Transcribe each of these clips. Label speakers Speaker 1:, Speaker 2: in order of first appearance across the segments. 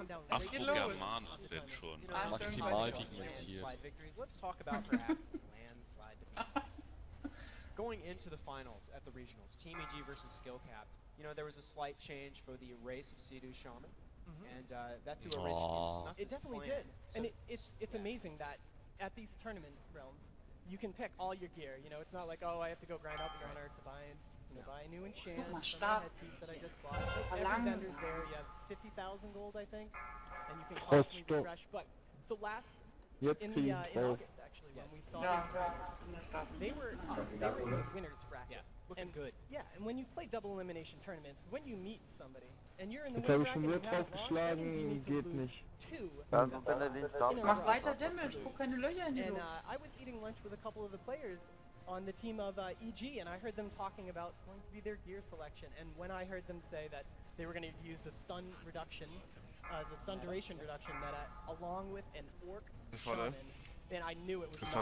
Speaker 1: come down
Speaker 2: Ach,
Speaker 1: great
Speaker 2: wo German denn schon?
Speaker 3: Maximal pigmentiert.
Speaker 4: Let's talk about perhaps landslide defeats. Going into the finals at the regionals, Team EG versus Skill Capped, you know, there was a slight change for the race of Sea-Doo Shaman, and that threw a wrench in Snuts'
Speaker 1: It definitely
Speaker 4: plan.
Speaker 1: did.
Speaker 4: So
Speaker 1: And it's amazing that at these tournament realms, you can pick all your gear. You know, it's not like, oh, I have to go grind out the runner to buy, buy a new enchant for my headpiece that I just bought. Like, every vendor's there. You have 50,000 gold, I think, and you can constantly refresh. But so in August, actually, when we saw this, they were in the winners bracket.
Speaker 4: Looking good.
Speaker 1: Yeah, and when you play double elimination tournaments, when you meet somebody and you're in the winner bracket and you haven't lost, that means you need to lose 2.
Speaker 5: Mach weiter Damage, guck keine Löcher in die
Speaker 1: And
Speaker 5: Luft.
Speaker 1: I was eating lunch with a couple of the players on the team of EG, and I heard them talking about going to be their gear selection. And when I heard them say that they were going to use the stun reduction, the stun duration reduction meta, along with an orc shaman, then I knew it was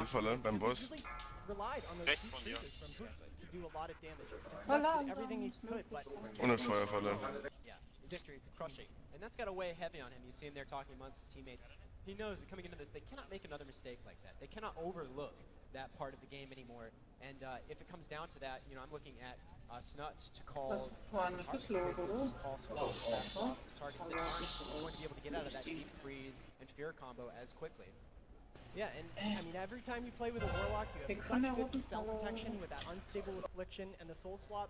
Speaker 6: beim Boss.
Speaker 1: really relied on those deep freezes from Boots to do a lot of damage. And Snuts did everything he could, but
Speaker 6: Ohne Feuerfalle.
Speaker 4: Yeah, victory, crushing. And that's got to weigh heavy on him. You see him there talking amongst his teammates. He knows that coming into this, they cannot make another mistake like that. They cannot overlook that part of the game anymore. And if it comes down to that, you know, I'm looking at Snuts to call targets that aren't going to be able to get out of that deep freeze and fear combo as quickly.
Speaker 1: yeah, and I mean, every time you play with a Warlock, you have such good spell protection with that unstable affliction, and the soul swap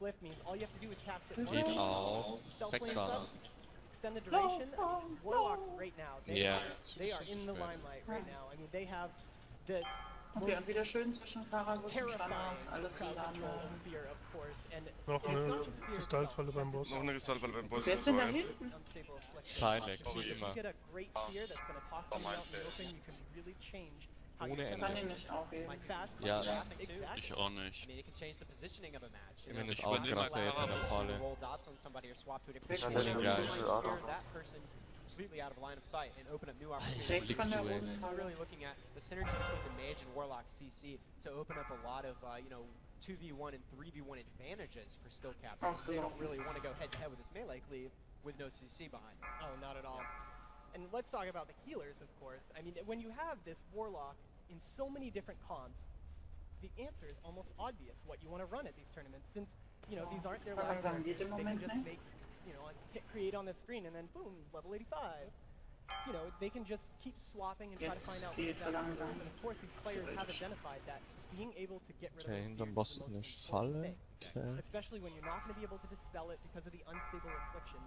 Speaker 1: glyph means all you have to do is cast it
Speaker 3: Geht
Speaker 1: once,
Speaker 3: auch.
Speaker 1: spell flames
Speaker 3: Sechser.
Speaker 1: up, extend the duration. I mean, Warlocks right now, they are in the limelight right now. I mean, they have the
Speaker 5: Okay, und wieder schön zwischen Karabus und
Speaker 1: terrifying
Speaker 5: Shannox, alles
Speaker 1: crowd
Speaker 5: in der
Speaker 1: control
Speaker 5: Hand.
Speaker 1: of fear, of course, and
Speaker 7: Noch
Speaker 1: it's
Speaker 7: eine
Speaker 1: not just fear
Speaker 7: Kristallfalle
Speaker 1: itself,
Speaker 7: beim Boss.
Speaker 6: Noch eine Kristallfalle beim Boss.
Speaker 5: Wer ist denn da
Speaker 6: Zwei.
Speaker 5: hinten?
Speaker 1: unstable affliction.
Speaker 3: Timex,
Speaker 1: If you
Speaker 3: immer.
Speaker 1: get a great fear that's going to toss someone out in the open, you can really change how you
Speaker 3: Ohne
Speaker 1: set
Speaker 3: Ende.
Speaker 5: Kann
Speaker 1: up.
Speaker 5: ihn nicht aufheben.
Speaker 1: My fast
Speaker 3: Ja.
Speaker 1: exactly.
Speaker 2: Ich auch nicht.
Speaker 4: I mean, it can change the positioning of a match. You
Speaker 3: Immerhin
Speaker 4: know,
Speaker 3: ist
Speaker 2: Ich
Speaker 3: auch
Speaker 2: übernehme
Speaker 3: gerade jetzt in der Falle.
Speaker 4: roll dots on somebody or swap to a different
Speaker 5: Richtig
Speaker 4: position.
Speaker 3: geil.
Speaker 4: You might clear that person completely out of line of sight and open up new opportunities.
Speaker 5: Direkt von der
Speaker 3: Fliegst du,
Speaker 5: roten
Speaker 4: So we're
Speaker 5: Falle.
Speaker 4: really looking at the synergy between the mage and warlock CC to open up a lot of, you know, 2v1 and 3v1 advantages for skill cap. They don't really want to go head to head with this melee cleave with no CC behind it.
Speaker 1: Oh, not at all. And let's talk about the healers, of course. I mean, when you have this Warlock in so many different comps, the answer is almost obvious what you want to run at these tournaments, since, you know, these aren't their live
Speaker 5: Langsam geht
Speaker 1: characters.
Speaker 5: im
Speaker 1: They can
Speaker 5: Moment,
Speaker 1: just
Speaker 5: ne?
Speaker 1: make, you know, hit create on the screen and then boom, level 85. So, you know, they can just keep swapping and try to
Speaker 5: Jetzt
Speaker 1: find out
Speaker 5: geht
Speaker 1: what the best
Speaker 5: langsam.
Speaker 1: is. And of course, these players have identified that being able to get rid of
Speaker 3: Okay,
Speaker 1: those
Speaker 3: hinterm
Speaker 1: fears
Speaker 3: Boss
Speaker 1: is the
Speaker 3: ist
Speaker 1: most
Speaker 3: eine
Speaker 1: important
Speaker 3: Falle.
Speaker 1: thing.
Speaker 3: Okay.
Speaker 1: Especially when you're not going to be able to dispel it because of the unstable affliction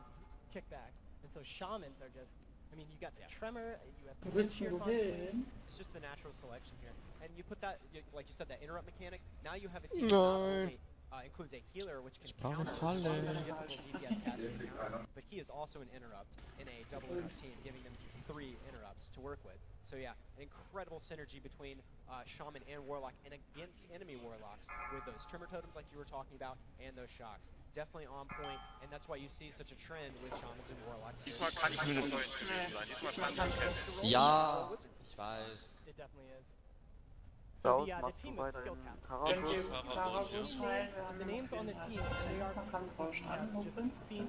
Speaker 1: kickback. And so shamans are just, I mean, you got the tremor, you have
Speaker 5: Wo
Speaker 1: the
Speaker 5: willst du
Speaker 1: fear
Speaker 5: wo
Speaker 1: constantly.
Speaker 5: hin?
Speaker 4: It's just the natural selection here. And you put that, like you said, that interrupt mechanic, now you have a team that not only includes a healer, which can
Speaker 3: brauche
Speaker 4: counter
Speaker 3: Falle.
Speaker 4: most of the difficult DPS casting counter, but he is also an interrupt in a double interrupt team, giving them 3 interrupts to work with. So yeah, an incredible synergy between Shaman and Warlock and against enemy Warlocks with those Tremor Totems like you were talking about and those shocks. Definitely on point, and that's why you see such a trend with Shamans and Warlocks.
Speaker 6: Diesmal kann ich mit dem Deutsch gewesen sein. Diesmal stand ich kämpfen.
Speaker 3: Ja, ich weiß.
Speaker 1: It definitely is. So the team of skill cap.
Speaker 5: Könnt ihr Karabus heilen?
Speaker 1: The names on the team, and they are
Speaker 5: Kampfrauschen
Speaker 1: just
Speaker 5: anrufen.
Speaker 1: seen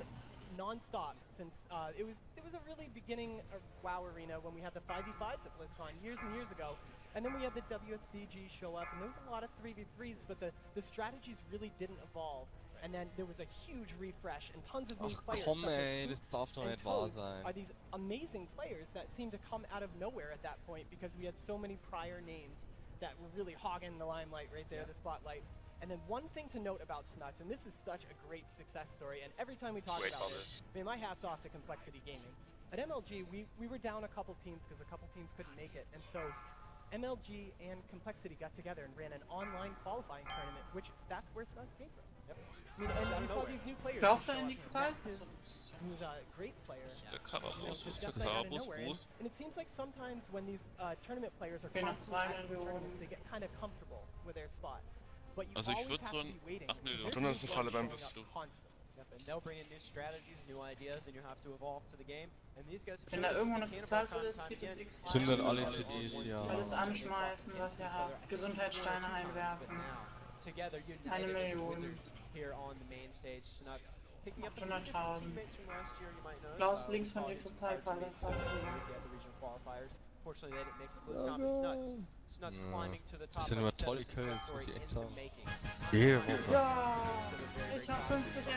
Speaker 1: non-stop since it was a really beginning of WoW Arena when we had the 5v5s at BlizzCon years and years ago, and then we had the WSVG show up, and there was a lot of 3v3s, but the strategies really didn't evolve. And then there was a huge refresh and tons of new
Speaker 3: Ach
Speaker 1: players.
Speaker 3: komm
Speaker 1: such as
Speaker 3: ey, das
Speaker 1: Boots
Speaker 3: darf doch
Speaker 1: and
Speaker 3: nicht wahr
Speaker 1: Toes
Speaker 3: sein.
Speaker 1: are these amazing players that seem to come out of nowhere at that point because we had so many prior names that were really hogging the limelight right there, the spotlight. And then one thing to note about Snuts, and this is such a great success story, and every time we talk about this, I mean, my hat's off to Complexity Gaming. At MLG, we were down a couple teams because a couple teams couldn't make it, and so MLG and Complexity got together and ran an online qualifying tournament, which that's where Snuts came from.
Speaker 4: Yep.
Speaker 1: I mean, and we saw these new players.
Speaker 5: Wer auch
Speaker 1: show
Speaker 5: da in
Speaker 1: up,
Speaker 5: die
Speaker 1: you know,
Speaker 5: Kreis?
Speaker 1: Max who's a great player.
Speaker 2: Der Karabus,
Speaker 1: Just
Speaker 2: ist
Speaker 1: got out of
Speaker 2: Karabus
Speaker 1: nowhere.
Speaker 2: groß?
Speaker 1: And it seems like sometimes when these tournament players are
Speaker 5: Okay, noch
Speaker 1: constantly at
Speaker 5: zweimal
Speaker 1: these
Speaker 5: Büro.
Speaker 1: tournaments, they get kind of comfortable with their spot. But you
Speaker 2: Also ich
Speaker 1: always
Speaker 2: würd
Speaker 1: have
Speaker 2: so
Speaker 1: to
Speaker 2: ein-
Speaker 1: be waiting.
Speaker 2: ach nee,
Speaker 1: because
Speaker 2: du-
Speaker 1: there's
Speaker 6: Du hast eine
Speaker 1: new
Speaker 6: Falle beim
Speaker 1: players
Speaker 6: Boss.
Speaker 1: showing up constantly.
Speaker 4: Yep, and they'll bring in new strategies, new ideas, and you have to evolve to the game. And these guys have
Speaker 5: Wenn
Speaker 4: shown
Speaker 5: da
Speaker 4: us
Speaker 5: irgendwo
Speaker 4: they
Speaker 5: eine
Speaker 4: can
Speaker 5: Kristallfalle
Speaker 4: time
Speaker 5: ist, zieht
Speaker 4: and
Speaker 5: es X
Speaker 3: Zündet
Speaker 5: rein.
Speaker 3: alle CDs, ja.
Speaker 5: Alles anschmeißen, was ihr habt. Gesundheitssteine einwerfen.
Speaker 4: Together,
Speaker 5: Eine
Speaker 4: united as
Speaker 5: Million.
Speaker 4: wizards here on the main stage. Snuts Picking up the
Speaker 5: 800 Schaden.
Speaker 4: teammates from last year, you might notice.
Speaker 5: Blaues links von der
Speaker 4: Saw his
Speaker 5: Kristallfalle.
Speaker 4: teammates at the regional qualifiers. Fortunately, they didn't make it to close combat. Snuts climbing to the top.
Speaker 3: Das sind nur
Speaker 4: like I said,
Speaker 3: tolle
Speaker 4: this is a
Speaker 3: Kills,
Speaker 4: story
Speaker 3: muss ich echt
Speaker 4: in the
Speaker 3: sagen.
Speaker 4: making.
Speaker 3: Ja,
Speaker 5: Ja, ich hab 50